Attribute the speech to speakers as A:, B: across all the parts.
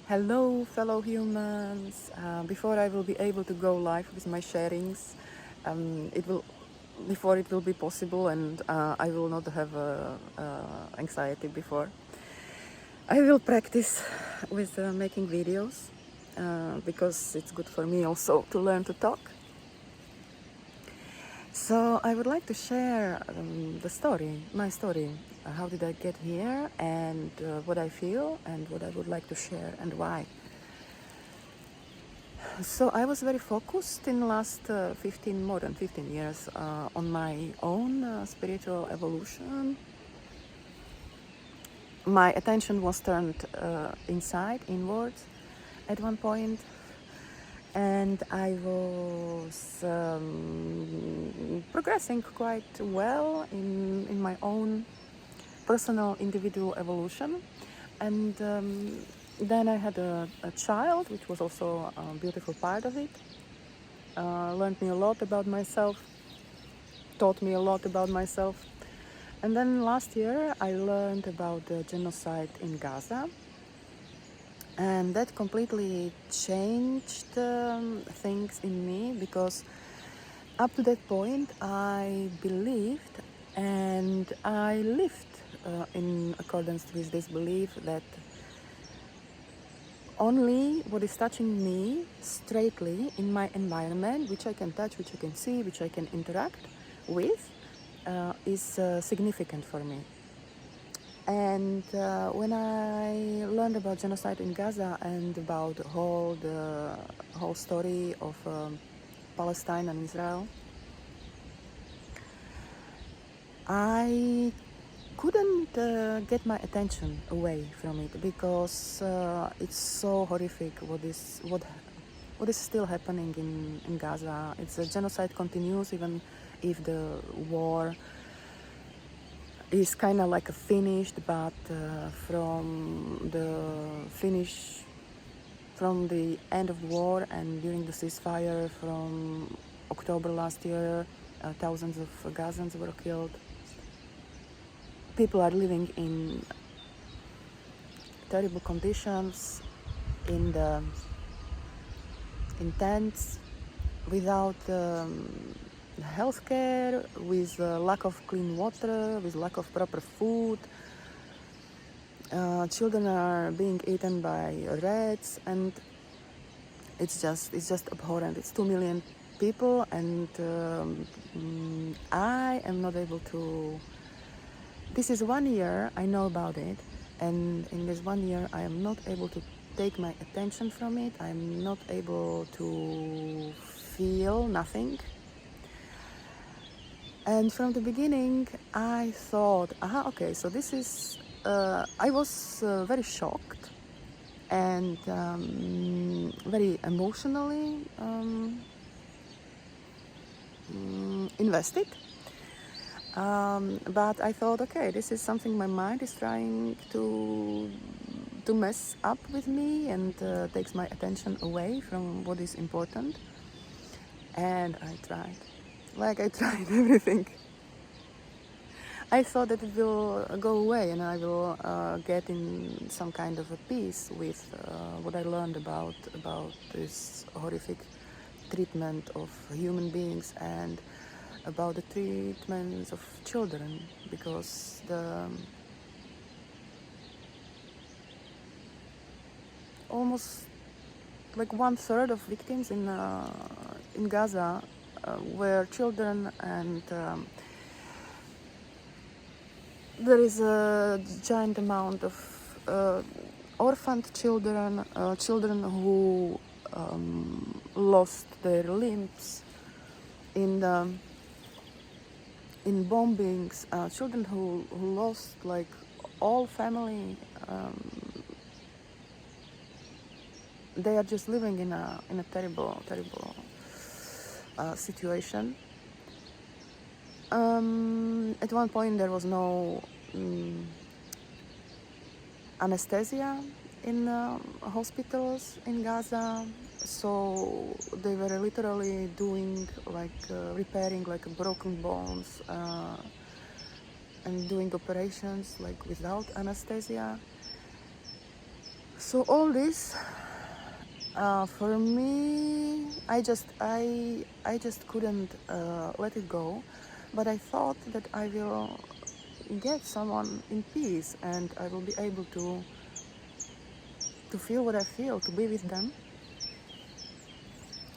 A: Hello, fellow humans. Before I will be able to go live with my sharings, it will before it will be possible, and I will not have anxiety before. I will practice with making videos because it's good for me also to learn to talk. So I would like to share the story, my story. How did I get here, and what I feel, and what I would like to share, and why. So I was very focused in the last more than 15 years on my own spiritual evolution. My attention was turned inwards at one point, and I was progressing quite well in my own personal individual evolution. And then I had a child, which was also a beautiful part of it. Learned me a lot about myself, taught me a lot about myself. And then last year I learned about the genocide in Gaza, and that completely changed things in me, because up to that point I believed and I lived in accordance with this belief that only what is touching me straightly in my environment, which I can touch, which I can see, which I can interact with, is significant for me. And when I learned about genocide in Gaza and about the whole story of Palestine and Israel, I couldn't get my attention away from it, because it's so horrific what is still happening in Gaza. It's a genocide continues even if the war is kind of like a finished, but from the end of war and during the ceasefire from October last year, thousands of Gazans were killed. People are living in terrible conditions, in tents, without healthcare, with lack of clean water, with lack of proper food. Children are being eaten by rats, and it's just abhorrent. It's 2 million people, and I am not able to. This is 1 year I know about it, and in this 1 year I am not able to take my attention from it. I'm not able to feel nothing. And from the beginning I thought, okay, so this is, I was very shocked and very emotionally invested. But I thought, okay, this is something my mind is trying to mess up with me, and takes my attention away from what is important. And I tried everything. I thought that it will go away, and I will get in some kind of a peace with what I learned about this horrific treatment of human beings and about the treatments of children, because almost like 1/3 of victims in Gaza were children, and there is a giant amount of orphaned children, children who lost their limbs in bombings, children who lost like all family. They are just living in a terrible situation. At one point there was no anesthesia in hospitals in Gaza, so they were literally doing like repairing like broken bones and doing operations like without anesthesia. So all this, for me, I just couldn't let it go, but I thought that I will get someone in peace, and I will be able to feel what I feel, to be with them,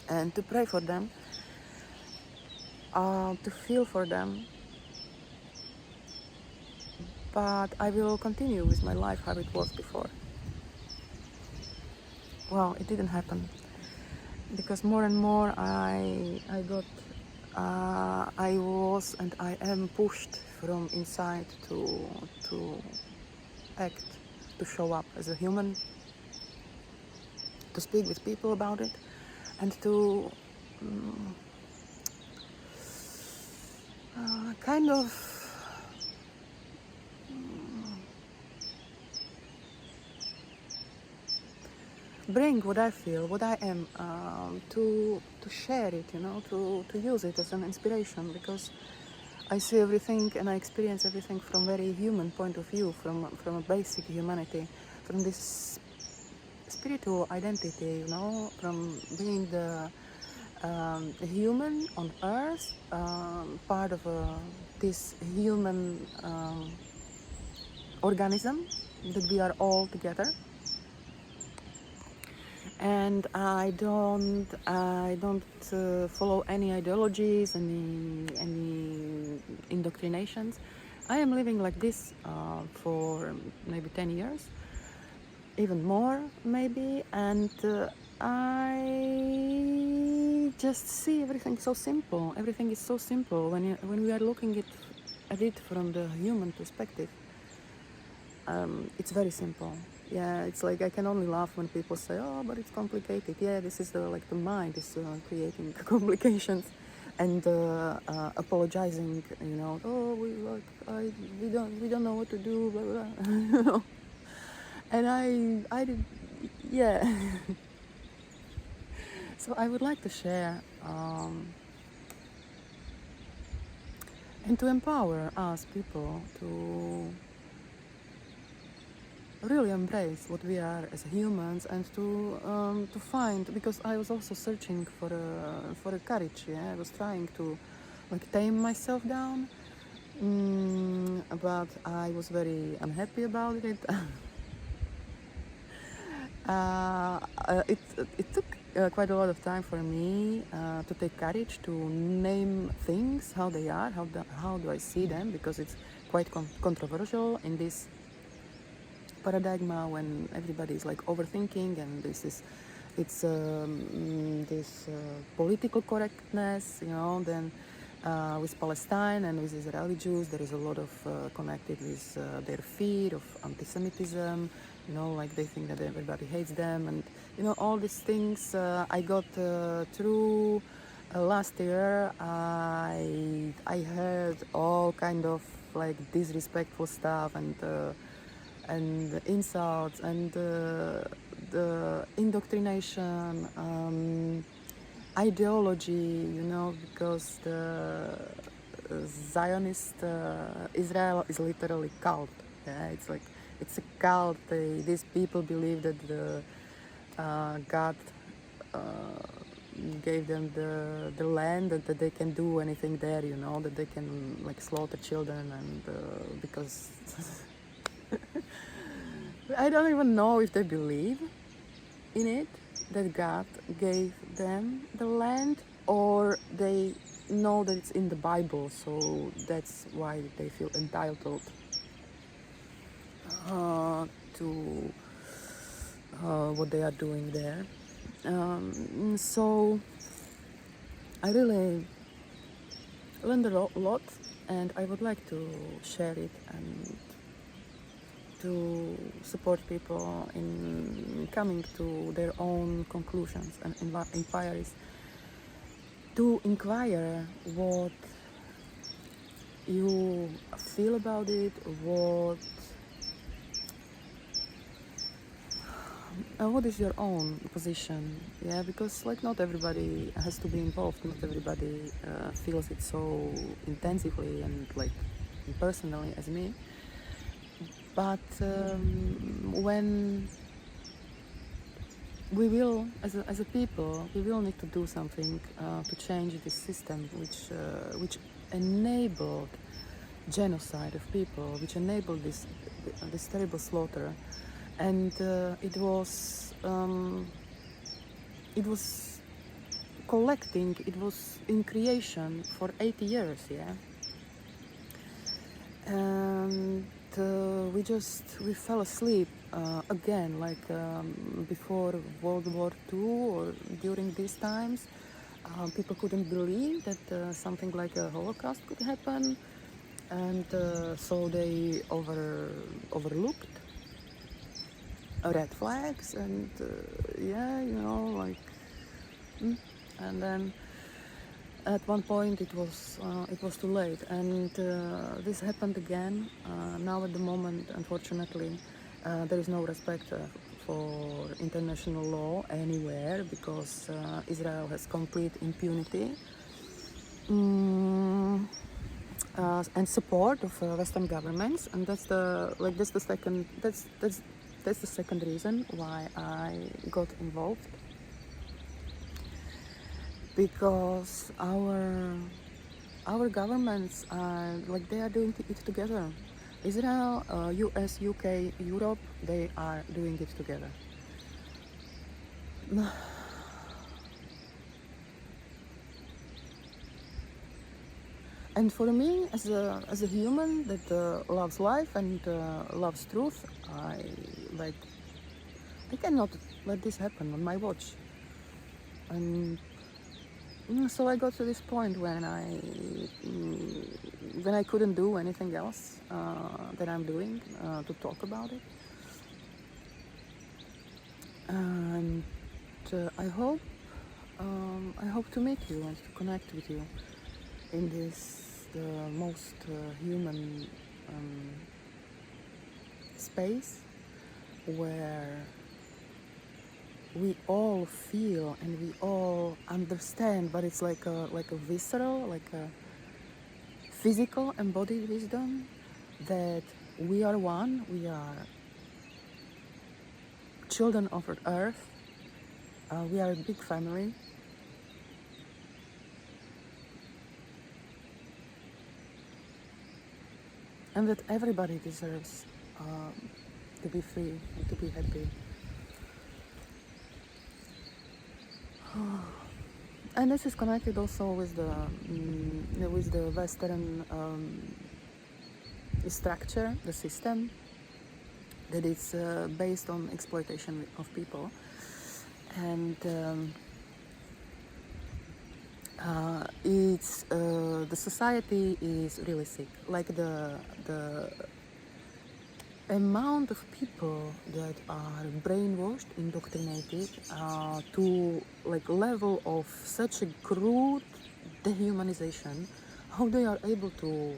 A: and to pray for them, to feel for them. But I will continue with my life how it was before. Well, it didn't happen, because more and more I was and I am pushed from inside to act, to show up as a human, to speak with people about it, and to kind of bring what I feel, what I am, to share it, to use it as an inspiration, because I see everything and I experience everything from very human point of view, from a basic humanity, from this spiritual identity, from being the human on earth, part of this human organism, that we are all together. And I don't follow any ideologies, any indoctrinations. I am living like this for maybe 10 years, even more maybe, and I just see everything so simple. Everything is so simple when we are looking at it from the human perspective. It's very simple. Yeah, it's like I can only laugh when people say, "Oh, but it's complicated." Yeah, this is the mind is creating complications, and apologizing. Oh, we don't know what to do, blah blah. And I did, yeah. So I would like to share and to empower us people to really embrace what we are as humans, and to find, because I was also searching for a courage. Yeah, I was trying to tame myself down, but I was very unhappy about it. It took quite a lot of time for me to take courage to name things how they are, how do I see them, because it's quite controversial in this paradigm when everybody is overthinking, and this political correctness, then with Palestine and with Israeli Jews, there is a lot of connected with their fear of anti-Semitism. They think that everybody hates them, and all these things I got through last year. I heard all kind of disrespectful stuff, and insults, and the indoctrination, ideology, because the Zionist Israel is literally cult. Yeah, it's a cult. These people believe that God gave them the land, and that they can do anything there, that they can slaughter children, and because I don't even know if they believe in it, that God gave them the land, or they know that it's in the Bible, so that's why they feel entitled to what they are doing there. So I really learned a lot, and I would like to share it and to support people in coming to their own conclusions and inquiries, to inquire what you feel about it, what is your own position. Yeah, because not everybody has to be involved, not everybody feels it so intensively and personally as me. But when we will, as a people, we will need to do something to change this system, which enabled genocide of people, which enabled this terrible slaughter, and it was collecting, it was in creation for 80 years, yeah. And we fell asleep again, like before World War II or during these times. People couldn't believe that something like a Holocaust could happen, and so they overlooked red flags, and yeah, you know, like, and then at one point it was too late, and this happened again. Now at the moment, unfortunately, there is no respect for international law anywhere, because Israel has complete impunity and support of Western governments, and that's the second reason why I got involved, because our governments are like, they are doing it together. Israel, US, UK, Europe, they are doing it together. And for me, as a human that loves life and loves truth, I cannot let this happen on my watch. And so I got to this point when I couldn't do anything else that I'm doing to talk about it. And I hope to meet you and to connect with you in this the most human space, where we all feel and we all understand, but it's like a visceral, like a physical embodied wisdom, that we are one, we are children of Earth, we are a big family. And that everybody deserves to be free and to be happy. And this is connected also with the Western structure, the system, that is based on exploitation of people. And the society is really sick. Like the amount of people that are brainwashed, indoctrinated to like level of such a crude dehumanization, how they are able to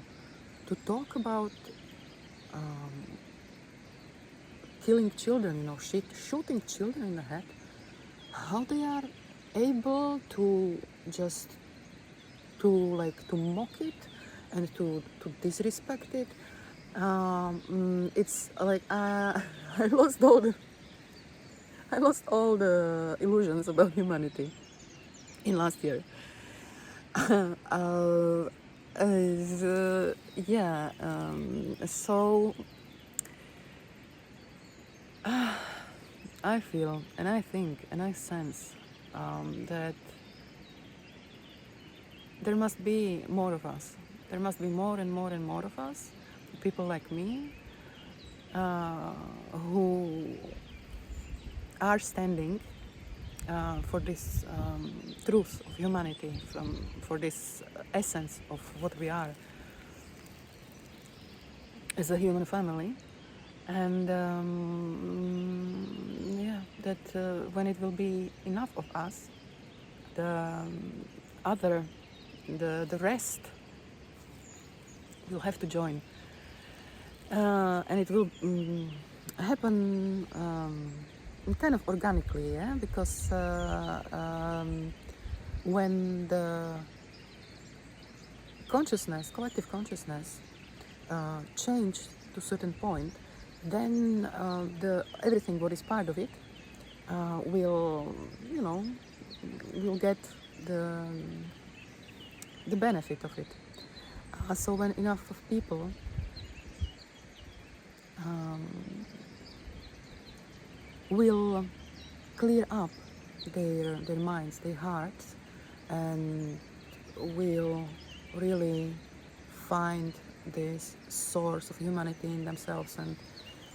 A: talk about killing children, you know, shooting children in the head, how they are able to just to mock it and to disrespect it. It's like I lost all the illusions about humanity in last year. So I feel and I think and I sense that there must be more of us. There must be more and more and more of us, people like me, who are standing for this truth of humanity, for this essence of what we are as a human family. And that when it will be enough of us, the rest will have to join, and it will happen kind of organically, yeah, because when the collective consciousness changed to a certain point, then everything what is part of it will, you know, will get the the benefit of it. So when enough of people um, will clear up their minds, their hearts, and will really find this source of humanity in themselves, and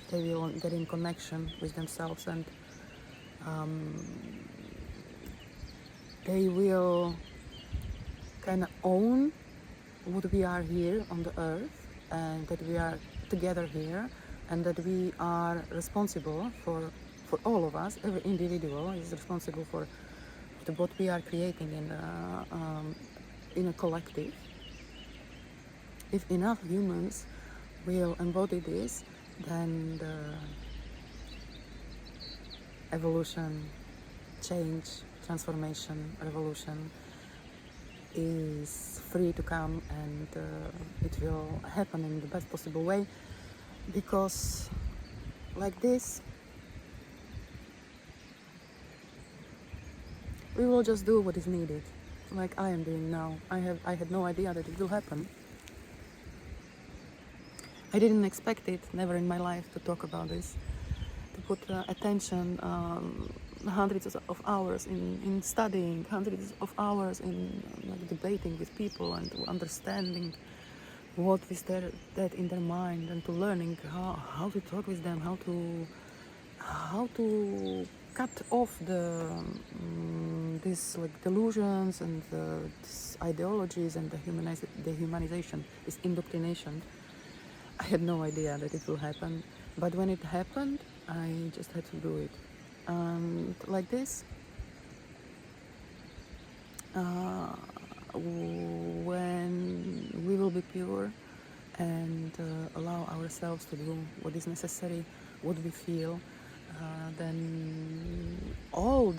A: they will get in connection with themselves, and um, they will kind of own what we are here on the earth, and that we are together here, and that we are responsible for all of us. Every individual is responsible for what we are creating in a collective. If enough humans will embody this, then the evolution, change, transformation, revolution is free to come, and it will happen in the best possible way, because like this we will just do what is needed, like I am doing now. I had no idea that it will happen. I didn't expect it, never in my life, to talk about this, to put attention, hundreds of hours in studying, hundreds of hours in like, debating with people and understanding what is that in their mind, and to learning how to talk with them, how to cut off the these like delusions and these ideologies and the humanization, this indoctrination. I had no idea that it will happen, but when it happened, I just had to do it. And like this, when we will be pure and allow ourselves to do what is necessary, what we feel, then all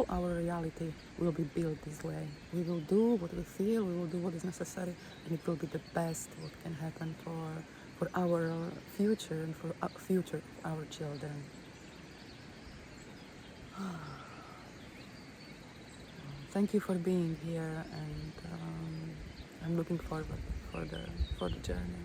A: our reality will be built this way. We will do what we feel, we will do what is necessary, and it will be the best what can happen for our future and for future of our children. Thank you for being here, and I'm looking forward for the journey.